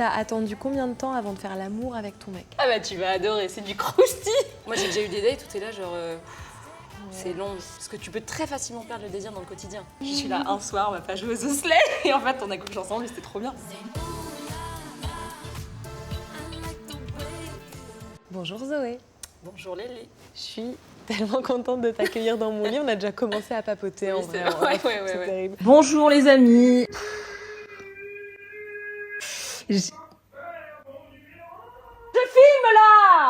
t'as attendu combien de temps avant de faire l'amour avec ton mec? Ah bah tu vas adorer, c'est du croustillant. Moi j'ai déjà eu des dates où t'es là genre... C'est long, parce que tu peux très facilement perdre le désir dans le quotidien. Je suis là un soir, on va pas jouer aux osselets, et en fait on a couché ensemble et c'était trop bien. Bonjour Zoé. Bonjour Lélie. Je suis tellement contente de t'accueillir dans mon lit. On a déjà commencé à papoter en vrai. Ouais. Terrible. Bonjour les amis.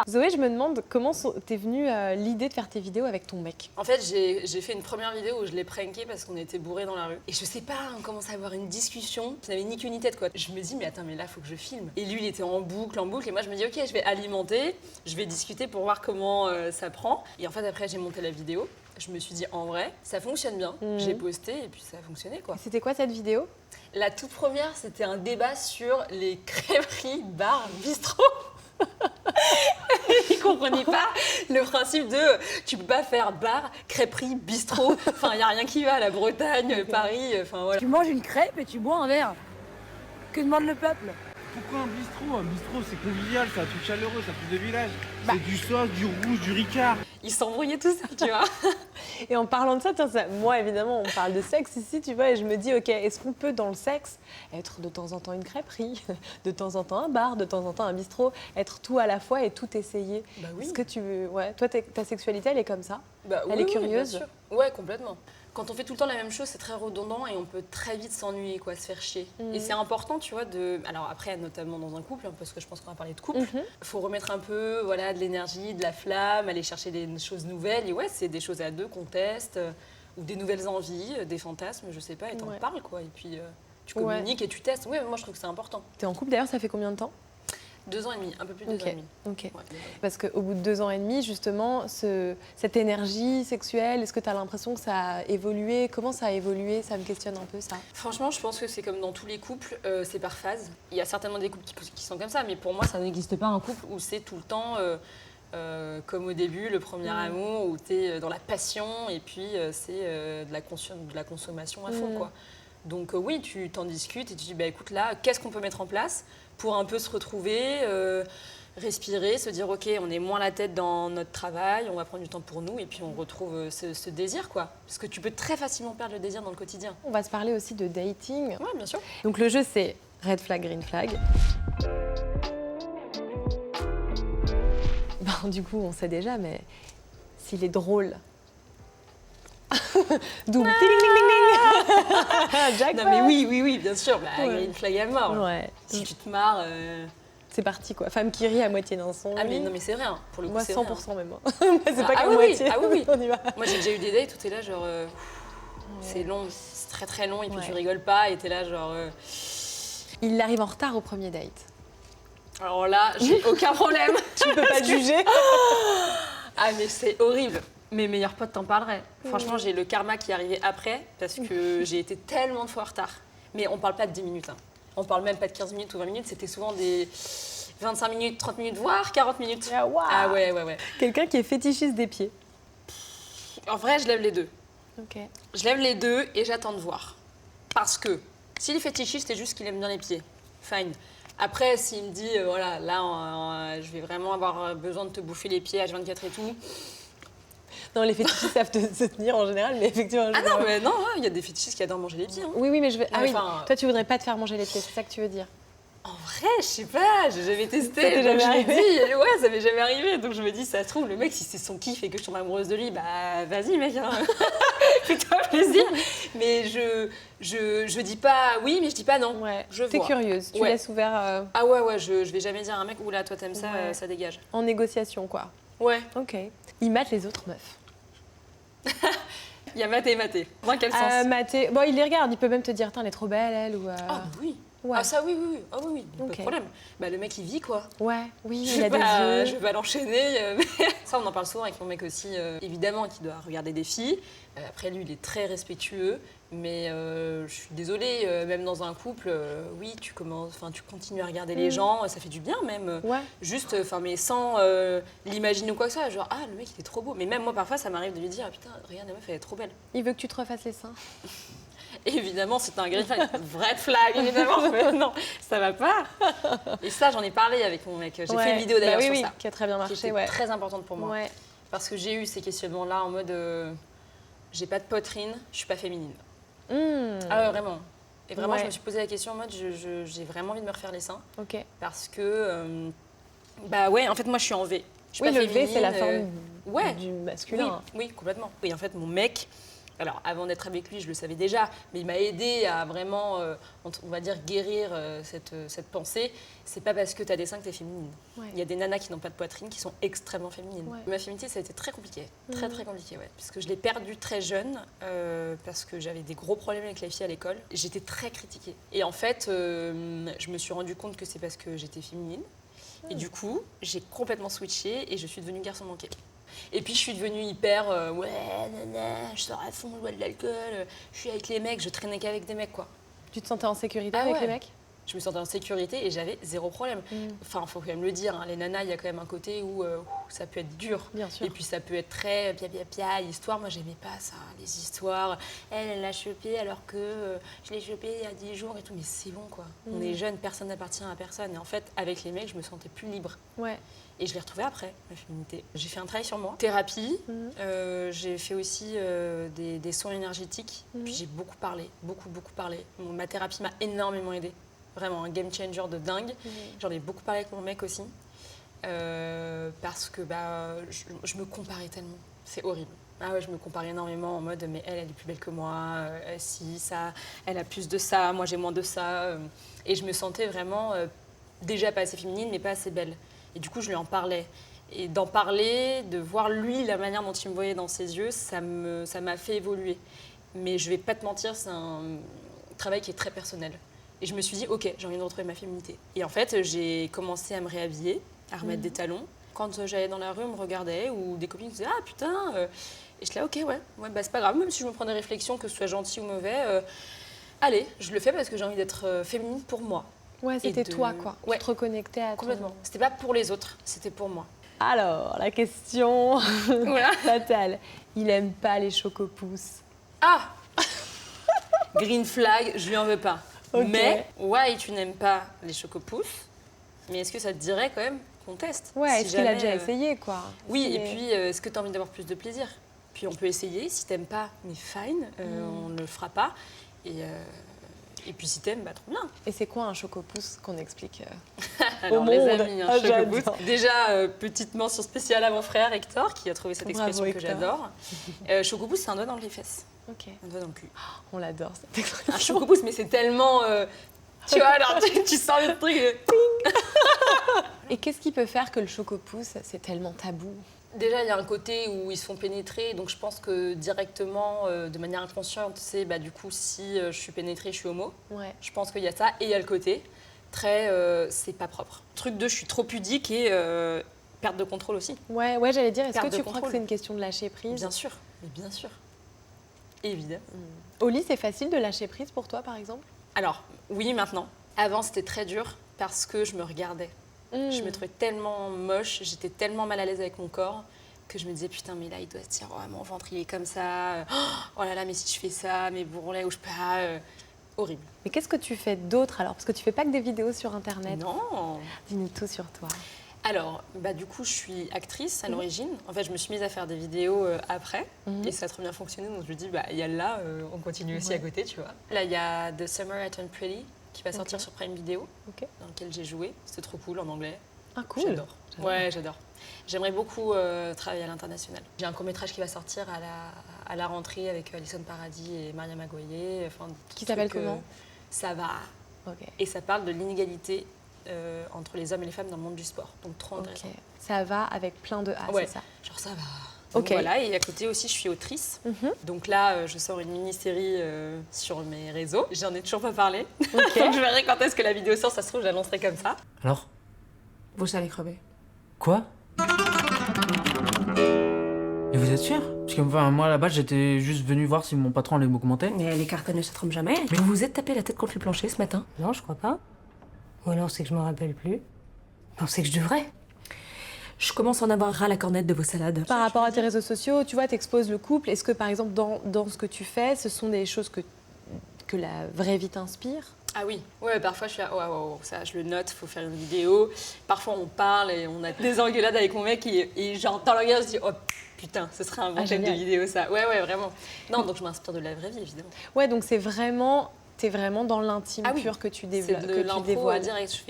Zoé, je me demande comment t'es venue l'idée de faire tes vidéos avec ton mec. En fait, j'ai fait une première vidéo où je l'ai pranké parce qu'on était bourrés dans la rue. Et je sais pas, on commence à avoir une discussion qui n'avait ni queue ni tête quoi. Je me dis, mais attends, mais là, faut que je filme. Et lui, il était en boucle. Et moi, je me dis, ok, je vais alimenter, je vais discuter pour voir comment ça prend. Et en fait, après, j'ai monté la vidéo. Je me suis dit, en vrai, ça fonctionne bien. J'ai posté et puis ça a fonctionné quoi. C'était quoi cette vidéo? La toute première, c'était un débat sur les crêperies, bars, bistrots. Ils comprenaient pas le principe de tu peux pas faire bar, crêperie, bistrot. Enfin, il y a rien qui va. La Bretagne, Paris, enfin voilà. Tu manges une crêpe et tu bois un verre. Que demande le peuple? Pourquoi un bistrot? Un bistrot, c'est convivial, c'est un truc chaleureux, ça pousse de village. C'est du sauce, du rouge, du ricard. Ils s'embrouillaient tous, tu vois. Et en parlant de ça, tiens, moi évidemment, on parle de sexe ici, tu vois, et je me dis, ok, est-ce qu'on peut dans le sexe être de temps en temps une crêperie, de temps en temps un bar, de temps en temps un bistrot, être tout à la fois et tout essayer? Bah oui. Est-ce que tu veux, ouais, toi, ta sexualité, elle est comme ça? Bah, Elle est curieuse? bien sûr. Ouais, complètement. Quand on fait tout le temps la même chose, c'est très redondant et on peut très vite s'ennuyer, quoi, se faire chier. Et c'est important, tu vois, alors après, notamment dans un couple, hein, parce que je pense qu'on va parler de couple, faut remettre un peu, voilà, de l'énergie, de la flamme, aller chercher des choses nouvelles. Et ouais, c'est des choses à deux qu'on teste, ou des nouvelles envies, des fantasmes, je sais pas, et t'en parles, quoi. Et puis tu communiques et tu testes. Ouais, moi je trouve que c'est important. T'es en couple d'ailleurs, ça fait combien de temps? 2 ans et demi, un peu plus de 2 ans et demi. Ok. Ouais. Parce qu'au bout de 2 ans et demi, justement, cette énergie sexuelle, est-ce que tu as l'impression que ça a évolué? Comment ça a évolué? Ça me questionne un peu, ça. Franchement, je pense que c'est comme dans tous les couples, c'est par phase. Il y a certainement des couples qui sont comme ça, mais pour moi, ça n'existe pas un couple où c'est tout le temps comme au début, le premier amour, où tu es dans la passion et puis c'est de la consommation à fond, quoi. Donc oui, tu t'en discutes et tu dis, bah, écoute là, qu'est-ce qu'on peut mettre en place pour un peu se retrouver, respirer, se dire, ok, on est moins la tête dans notre travail, on va prendre du temps pour nous et puis on retrouve ce désir, quoi. Parce que tu peux très facilement perdre le désir dans le quotidien. On va se parler aussi de dating. Ouais, bien sûr. Donc le jeu, c'est red flag, green flag. Ben, du coup, on sait déjà, mais s'il est drôle... Double. Jackpot. Non mais oui, bien sûr, bah, green flag à mort. Ouais. Si tu te marres... C'est parti, quoi. Femme qui rit à moitié dans son Ah mais lit. non mais c'est vrai, hein. Pour le coup Moi, c'est 100% vrai, hein. même. C'est pas comme oui, moitié. ah oui. On y va. Moi j'ai déjà eu des dates où t'es là genre... c'est long, c'est très très long et puis tu rigoles pas et t'es là genre... Il arrive en retard au premier date. Alors là, j'ai aucun problème. Tu peux pas juger. Ah mais c'est horrible. Mes meilleurs potes t'en parleraient. Franchement, j'ai le karma qui est arrivé après parce que j'ai été tellement de fois en retard. Mais on parle pas de 10 minutes. Hein. On parle même pas de 15 minutes ou 20 minutes. C'était souvent des 25 minutes, 30 minutes, voire 40 minutes. Ah, wow. Ah ouais. Quelqu'un qui est fétichiste des pieds. En vrai, je lève les deux. Ok. Je lève les deux et j'attends de voir. Parce que s'il est fétichiste, c'est juste qu'il aime bien les pieds. Fine. Après, s'il me dit, voilà, là, je vais vraiment avoir besoin de te bouffer les pieds H24 et tout. Non, les fétichistes savent se tenir en général, mais effectivement... Ah non, mais non, il y a des fétichistes qui adorent manger les pieds. Hein. Oui, mais je veux... Ah oui, enfin, toi, tu voudrais pas te faire manger les pieds, c'est ça que tu veux dire? En vrai, je sais pas, j'ai jamais testé. Ça t'est jamais arrivé? Ouais, ça m'est jamais arrivé. Donc je me dis, ça se trouve, le mec, si c'est son kiff et que je tombe amoureuse de lui, bah vas-y, mec, hein. Fais-toi plaisir. Mais je dis pas oui, mais je dis pas non. Ouais, je t'es vois. curieuse, tu laisses ouvert Ah ouais, je vais jamais dire à un mec, oula, toi t'aimes ça, ça dégage. en négociation, quoi. Ouais. Ok. Il mate les autres meufs. Il y a maté. Dans quel sens? Maté. Bon, il les regarde, il peut même te dire, elle est trop belle, elle, ou... Ah oui. Ouais. Ah ça oui. Ah oui, pas Ok. de problème. Bah le mec il vit quoi. Ouais, oui, Je il a vais des pas- yeux. Je vais pas l'enchaîner. Mais ça, on en parle souvent avec mon mec aussi. Évidemment, qui doit regarder des filles. Après, lui, il est très respectueux. Mais je suis désolée, même dans un couple, oui, tu continues à regarder les gens. Ça fait du bien même. Ouais. Juste, mais sans l'imaginer ou quoi que ce soit. Genre, ah, le mec, il est trop beau. Mais même moi, parfois, ça m'arrive de lui dire, ah, putain, regarde, la meuf, elle est trop belle. Il veut que tu te refasses les seins. Et évidemment, c'était un green flag, vrai flag, évidemment. Mais non, ça va pas. Et ça, j'en ai parlé avec mon mec. J'ai fait une vidéo d'ailleurs sur ça. Qui a très bien Qui marché, était très importante pour moi. Ouais. Parce que j'ai eu ces questionnements-là en mode j'ai pas de poitrine, je suis pas féminine. Ah ouais, vraiment. Et vraiment, je me suis posé la question en mode j'ai vraiment envie de me refaire les seins. Ok. Parce que, bah ouais, en fait, moi je suis en V. Je suis Oui, pas le féminine, V, c'est la forme ouais. du masculin. Oui, complètement. Et en fait, mon mec, alors avant d'être avec lui, je le savais déjà, mais il m'a aidé à vraiment, on va dire, guérir cette pensée. C'est pas parce que tu as des seins que tu es féminine. Ouais. Il y a des nanas qui n'ont pas de poitrine qui sont extrêmement féminines. Ouais. Ma féminité, ça a été très compliqué. Très, très compliqué, ouais. Puisque je l'ai perdue très jeune, parce que j'avais des gros problèmes avec les filles à l'école. J'étais très critiquée. Et en fait, je me suis rendu compte que c'est parce que j'étais féminine. Et du coup, j'ai complètement switché et je suis devenue garçon manqué. Et puis je suis devenue hyper ouais, nana, je sors à fond, je bois de l'alcool, je suis avec les mecs, je traînais qu'avec des mecs quoi. Tu te sentais en sécurité avec les mecs? Je me sentais en sécurité et j'avais zéro problème. Enfin, il faut quand même le dire, hein, les nanas, il y a quand même un côté où ça peut être dur. Bien sûr. Et puis ça peut être très pia, histoire. Moi, j'aimais pas ça, les histoires. Elle l'a chopé alors que je l'ai chopé il y a 10 jours et tout. Mais c'est bon, quoi. On est jeunes, personne n'appartient à personne. Et en fait, avec les mecs, je me sentais plus libre. Ouais. Et je l'ai retrouvée après, ma féminité. J'ai fait un travail sur moi. Thérapie, j'ai fait aussi des soins énergétiques. Puis j'ai beaucoup parlé, beaucoup parlé. Ma thérapie m'a énormément aidée. Vraiment un game changer de dingue. J'en ai beaucoup parlé avec mon mec aussi. Parce que bah, je me comparais tellement. C'est horrible. Ah ouais, je me comparais énormément en mode mais elle est plus belle que moi, si, ça, elle a plus de ça, moi j'ai moins de ça. Et je me sentais vraiment déjà pas assez féminine, mais pas assez belle. Et du coup, je lui en parlais. Et d'en parler, de voir lui, la manière dont il me voyait dans ses yeux, ça m'a fait évoluer. Mais je vais pas te mentir, c'est un travail qui est très personnel. Et je me suis dit, ok, j'ai envie de retrouver ma féminité. Et en fait, j'ai commencé à me réhabiller, à remettre des talons. Quand j'allais dans la rue, on me regardait, ou des copines me disaient, ah putain. Et je là, ok, ouais, bah, c'est pas grave, même si je me prends des réflexions, que ce soit gentil ou mauvais, allez, je le fais parce que j'ai envie d'être féminine pour moi. Ouais, c'était toi, quoi. Ouais. Tu te reconnectais à toi. Complètement. C'était pas pour les autres, c'était pour moi. Alors, la question Voilà. fatale. Il aime pas les chocopousses. Ah Green flag, je lui en veux pas. Ok. Mais, why tu n'aimes pas les chocopousses? Mais est-ce que ça te dirait quand même qu'on teste? Ouais, Si est-ce qu'il a jamais, déjà essayé, quoi? Oui, et puis est-ce que tu as envie d'avoir plus de plaisir? Puis on peut essayer, si t'aimes pas, mais fine, on ne le fera pas. Et puis si t'aimes, bah trop bien. Et c'est quoi un chocopousse qu'on explique Alors au les monde? amis, Ah, chocopousse. j'adore. Déjà, petite mention spéciale à mon frère Hector, qui a trouvé cette Bravo, expression que Hector. j'adore. Chocopousse, c'est un doigt dans les fesses, Ok. un doigt dans le cul. On l'adore, cette Un expression. chocopousse, mais c'est tellement... tu vois, alors tu sens le truc... Et qu'est-ce qui peut faire que le chocopousse, c'est tellement tabou? Déjà, il y a un côté où ils se font pénétrer, donc je pense que directement, de manière inconsciente, c'est bah, du coup, si je suis pénétrée, je suis homo. Ouais. Je pense qu'il y a ça, et il y a le côté très, c'est pas propre. Truc 2, je suis trop pudique et perte de contrôle aussi. Ouais, j'allais dire, est-ce Perte que de tu crois que contrôle. c'est une question de lâcher prise? Bien sûr, mais bien sûr. Évidemment. Au lit, c'est facile de lâcher prise pour toi, par exemple? Alors, oui, maintenant. Avant, c'était très dur parce que je me regardais. Je me trouvais tellement moche, j'étais tellement mal à l'aise avec mon corps que je me disais putain mais là il doit se dire oh, mon ventre il est comme ça, oh là là mais si je fais ça, mes bourrelets ou je pas, horrible. Mais qu'est-ce que tu fais d'autre alors? Parce que tu fais pas que des vidéos sur Internet. Non. Dis-nous tout sur toi. Alors bah du coup je suis actrice à l'origine. En fait je me suis mise à faire des vidéos après et ça a trop bien fonctionné donc je me dis bah il y a là on continue aussi à côté tu vois. Là il y a The Summer I Turned Pretty qui va sortir sur Prime Video dans lequel j'ai joué. C'était trop cool en anglais. Ah cool. J'adore. Ouais, j'adore. J'aimerais beaucoup travailler à l'international. J'ai un court-métrage qui va sortir à la rentrée avec Alison Paradis et Maria Magoyer. Enfin, Qui s'appelle comment? Ça va. Ok. Et ça parle de l'inégalité entre les hommes et les femmes dans le monde du sport. Donc trop intéressant. Ok. Ça va avec plein de A, Ouais. c'est ça? Genre ça va. Ok. Donc voilà, et à côté aussi, je suis autrice. Donc là, je sors une mini-série sur mes réseaux. J'en ai toujours pas parlé. Donc je verrai quand est-ce que la vidéo sort. Ça se trouve, je l'annoncerai comme ça. Alors? Vous allez crever. Quoi? Et vous êtes sûr? Parce que enfin, moi, à la base, j'étais juste venu voir si mon patron allait m'augmenter. Mais les cartes ne se trompent jamais. Mais vous vous êtes tapé la tête contre le plancher ce matin? Non, je crois pas. Ou alors c'est que je me rappelle plus. Non, c'est que je devrais. Je commence à en avoir ras la cornette de vos salades. Par rapport à tes réseaux sociaux, tu vois, t'exposes le couple. Est-ce que, par exemple, dans ce que tu fais, ce sont des choses que que la vraie vie t'inspire? Ah oui, ouais, parfois je suis là, ouais, ça je le note, faut faire une vidéo. Parfois on parle et on a des engueulades avec mon mec et j'entends le gars, je dis oh putain, ce serait un bon thème de génial. vidéo ça. Ouais, vraiment. Non, donc je m'inspire de la vraie vie évidemment. Ouais, donc t'es vraiment dans l'intime Ah oui, pur que tu C'est développes, de que tu l'impro dévoiles. direct,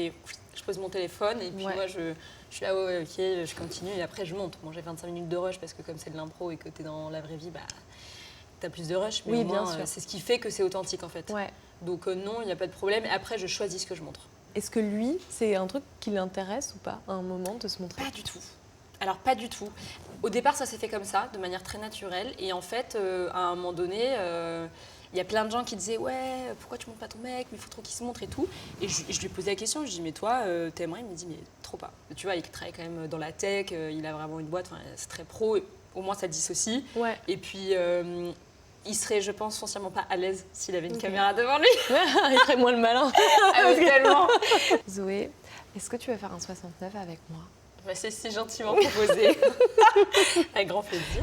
je pose mon téléphone et puis Ouais. moi je suis là, ouais, ok, je continue et après je monte. Bon, j'ai 25 minutes de rush parce que comme c'est de l'impro et que t'es dans la vraie vie, bah t'as plus de rush, mais Oui, au moins, bien sûr. c'est ce qui fait que c'est authentique en fait. Ouais. Donc non, il n'y a pas de problème. Après, je choisis ce que je montre. Est-ce que lui, c'est un truc qui l'intéresse ou pas, à un moment, de se montrer? Pas du tout. Alors, pas du tout. Au départ, ça s'est fait comme ça, de manière très naturelle. Et en fait, à un moment donné, il y a plein de gens qui disaient « Ouais, pourquoi tu montres pas ton mec? Mais il faut trop qu'il se montre et tout. » Et je lui ai posé la question, je lui ai dit « Mais toi, t'aimerais ?» Il me dit « Mais trop pas. » Tu vois, il travaille quand même dans la tech, il a vraiment une boîte, c'est très pro. Au moins, ça te dissocie. Ouais. Et puis, il serait, je pense, foncièrement pas à l'aise s'il avait une Ok. caméra devant lui. Il ferait moins le malin. Ah, mais tellement. Zoé, est-ce que tu veux faire un 69 avec moi? Bah, c'est si gentiment proposé. Avec grand plaisir.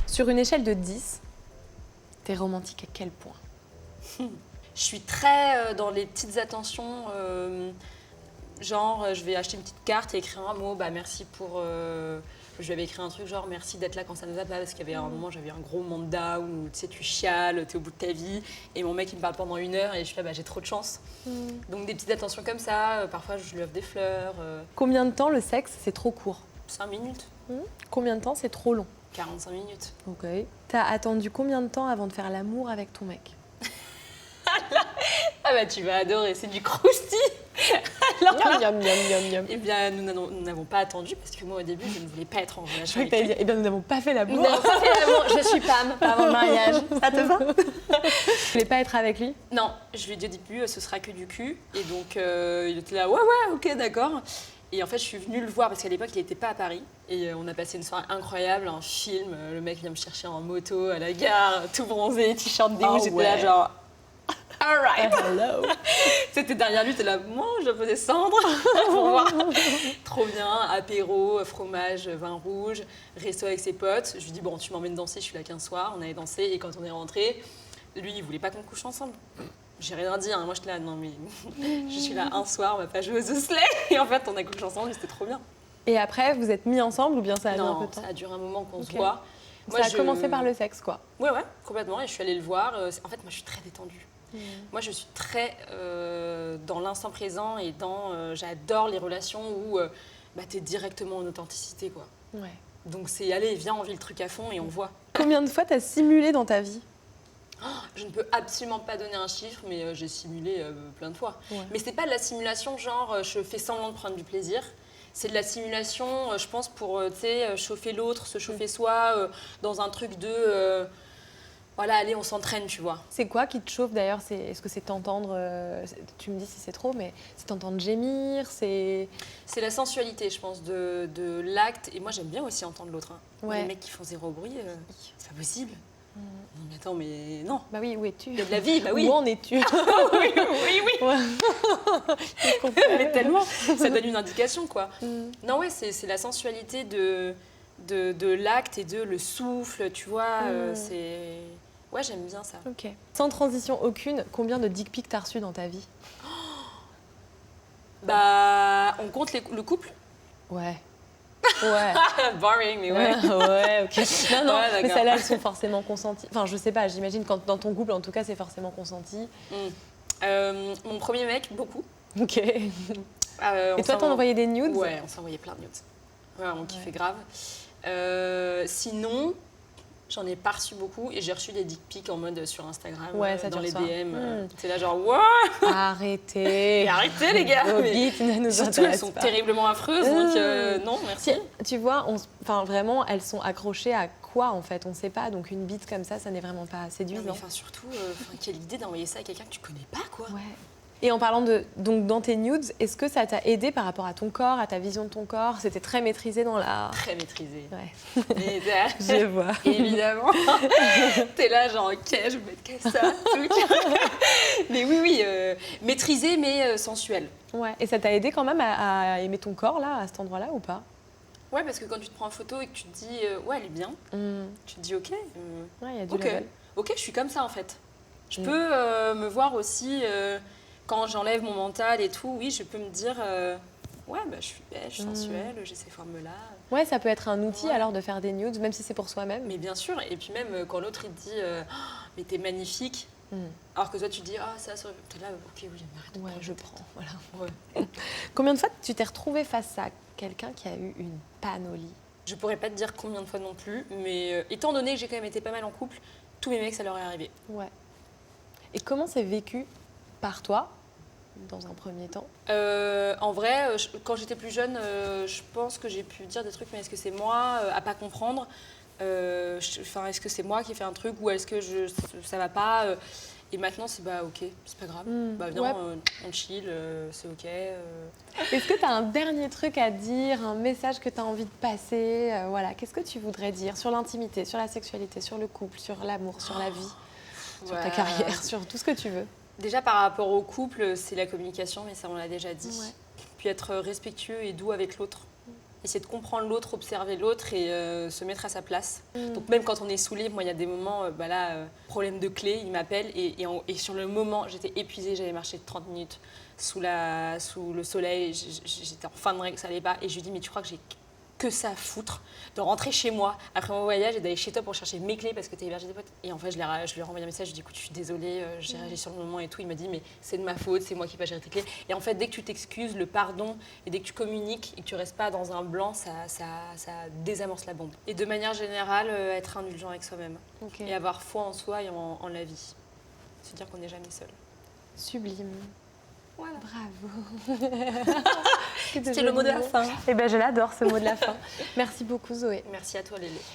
Sur une échelle de 10, t'es romantique à quel point? Je suis très dans les petites attentions. Genre, je vais acheter une petite carte et écrire un mot. Bah, merci pour. Je lui avais écrit un truc genre merci d'être là quand ça ne va pas. Parce qu'il y avait un moment, j'avais un gros mandat où tu sais, tu chiales, tu es au bout de ta vie. Et mon mec, il me parle pendant 1 heure et je suis là, bah, j'ai trop de chance. Donc, des petites attentions comme ça. Parfois, je lui offre des fleurs. Combien de temps le sexe, c'est trop court? 5 minutes, Combien de temps, c'est trop long? 45 minutes. Ok. T'as attendu combien de temps avant de faire l'amour avec ton mec? Ah bah tu vas adorer, c'est du croustillant. Alors là, Miam, miam, miam, miam. eh bien, nous n'avons pas attendu parce que moi au début, je ne voulais pas être en Je relation croyais que avec t'allais lui. dire, eh bien, nous n'avons pas fait Nous l'amour. n'avons pas fait l'amour. Je suis Pam, pas avant le mariage. Ça te va? Tu voulais pas être avec lui? Non, je lui ai dit au début, ce sera que du cul. Et donc, il était là, ouais, ok, d'accord. Et en fait, je suis venue le voir parce qu'à l'époque, il n'était pas à Paris. Et on a passé une soirée incroyable, un film. Le mec vient me chercher en moto à la gare, tout bronzé, t-shirt des Oh J'étais ouais. là, genre, all right. Hello. C'était derrière lui, t'es là, moi, je peux descendre pour voir. Trop bien, apéro, fromage, vin rouge, resto avec ses potes. Je lui dis, bon, tu m'emmènes danser, je suis là qu'un soir. On allait danser et quand on est rentré, lui, il voulait pas qu'on couche ensemble. J'ai rien dit, hein. Moi, j'étais là, non, mais je suis là un soir, on va pas jouer aux osselets. Et en fait, on a couché ensemble et c'était trop bien. Et après, vous êtes mis ensemble ou bien ça a mis un peu Non, de temps? ça a duré un moment qu'on se Ok. voit. Ça a commencé par le sexe, quoi. Ouais, complètement. Et je suis allée le voir. En fait, moi, je suis très détendue. Moi, je suis très dans l'instant présent et j'adore les relations où t'es directement en authenticité, quoi. Ouais. Donc c'est, allez, viens, on vit le truc à fond et on voit. Combien de fois t'as simulé dans ta vie? Je ne peux absolument pas donner un chiffre, mais j'ai simulé plein de fois. Ouais. Mais c'est pas de la simulation genre je fais semblant de prendre du plaisir. C'est de la simulation, je pense, pour tu sais, chauffer l'autre, se chauffer soi, dans un truc de voilà, allez, on s'entraîne, tu vois. C'est quoi qui te chauffe d'ailleurs? Est-ce que c'est t'entendre, tu me dis si c'est trop, mais c'est t'entendre gémir, c'est... C'est la sensualité, je pense, de l'acte. Et moi, j'aime bien aussi entendre l'autre. Hein. Ouais. Les mecs qui font zéro bruit, c'est pas possible. Non, mais attends, mais non. Bah oui, où es-tu? Il y a de la vie, bah oui. Où en es-tu? oui, oui. Ouais. Mais tellement, ça donne une indication, quoi. Non, ouais, c'est la sensualité de l'acte et de le souffle, tu vois. C'est... Ouais, j'aime bien ça. Ok. Sans transition aucune, combien de dick pics t'as reçu dans ta vie? Bah, on compte le couple. Ouais. Ouais. Boring, mais ouais. Ouais, ok. Non, non, Ouais, mais d'accord. celles-là, elles sont forcément consenties. Enfin, je sais pas, j'imagine quand dans ton couple, en tout cas, c'est forcément consenti. Mon premier mec, beaucoup. Ok. Et On toi, t'en envoyais des nudes? Ouais, on s'envoyait plein de nudes. Ouais, on kiffait grave. Sinon, j'en ai pas reçu beaucoup et j'ai reçu des dick pics en mode sur Instagram, Ouais, ça, dans tu les reçois. DM. C'est là genre, wow, Arrêtez. arrêtez les gars. Vos mais bites ne nous surtout, elles intéressent sont pas. terriblement affreuses, donc non, merci. Tu vois, enfin, vraiment, elles sont accrochées à quoi, en fait? On sait pas. Donc, une bite comme ça n'est vraiment pas Non, mais séduisant. enfin, surtout, quelle idée d'envoyer ça à quelqu'un que tu connais pas, quoi. Ouais. Et en parlant donc dans tes nudes, est-ce que ça t'a aidé par rapport à ton corps, à ta vision de ton corps? C'était très maîtrisé dans la... Très maîtrisé. Ouais, Et je vois. évidemment, t'es là genre, ok, je vais mettre que ça, tout. Mais oui, maîtrisé mais sensuel. Ouais. Et ça t'a aidé quand même à aimer ton corps, là, à cet endroit-là, ou pas? Ouais, parce que quand tu te prends en photo et que tu te dis, ouais, elle est bien, tu te dis, ok, Ouais, il y a du ok, level. ok, je suis comme ça en fait. Je peux me voir aussi, quand j'enlève mon mental et tout, oui, je peux me dire, ouais, bah, je suis belle, je suis sensuelle, j'ai ces formes-là. Ouais, ça peut être un outil Ouais. alors de faire des nudes, même si c'est pour soi-même. Mais bien sûr, et puis même quand l'autre il te dit, oh, mais t'es magnifique, alors que toi tu te dis, ah, ça, t'es là, ok, oui, mais arrête de Ouais, prendre. je prends. Voilà. Ouais. Combien de fois tu t'es retrouvée face à quelqu'un qui a eu une panne au lit? Je pourrais pas te dire combien de fois non plus, mais étant donné que j'ai quand même été pas mal en couple, tous mes mecs, ça leur est arrivé. Ouais. Et comment c'est vécu par toi, dans un premier temps? En vrai, quand j'étais plus jeune, je pense que j'ai pu dire des trucs, mais est-ce que c'est moi à pas comprendre? Est-ce que c'est moi qui ai fait un truc ou est-ce que ça va pas? Et maintenant, c'est bah ok, c'est pas grave. Bah viens, ouais. on chill, c'est ok. Est-ce que tu as un dernier truc à dire, un message que tu as envie de passer? Voilà, qu'est-ce que tu voudrais dire sur l'intimité, sur la sexualité, sur le couple, sur l'amour, sur la vie, sur ta Ouais. carrière, sur tout ce que tu veux? Déjà par rapport au couple, c'est la communication, mais ça on l'a déjà dit. Ouais. Puis être respectueux et doux avec l'autre. Essayer de comprendre l'autre, observer l'autre et se mettre à sa place. Donc même quand on est saoulé, moi il y a des moments, problème de clé, il m'appelle et sur le moment j'étais épuisée, j'avais marché 30 minutes sous le soleil, j'étais en fin de règle, ça allait pas. Et je lui dis mais tu crois que j'ai que ça à foutre de rentrer chez moi après mon voyage et d'aller chez toi pour chercher mes clés parce que t'es hébergé des potes. Et en fait, je lui ai renvoyé un message, je lui ai dit écoute, je suis désolée, j'ai réagi sur le moment et tout. Il m'a dit mais c'est de ma faute, c'est moi qui n'ai pas géré tes clés. Et en fait, dès que tu t'excuses, le pardon et dès que tu communiques et que tu restes pas dans un blanc, ça désamorce la bombe. Et de manière générale, être indulgent avec soi-même Ok. et avoir foi en soi et en la vie. Se dire qu'on n'est jamais seul. Sublime. Voilà. Bravo. C'était le mot de la fin. Eh ben, je l'adore, ce mot de la fin. Merci beaucoup, Zoé. Merci à toi, Lélé.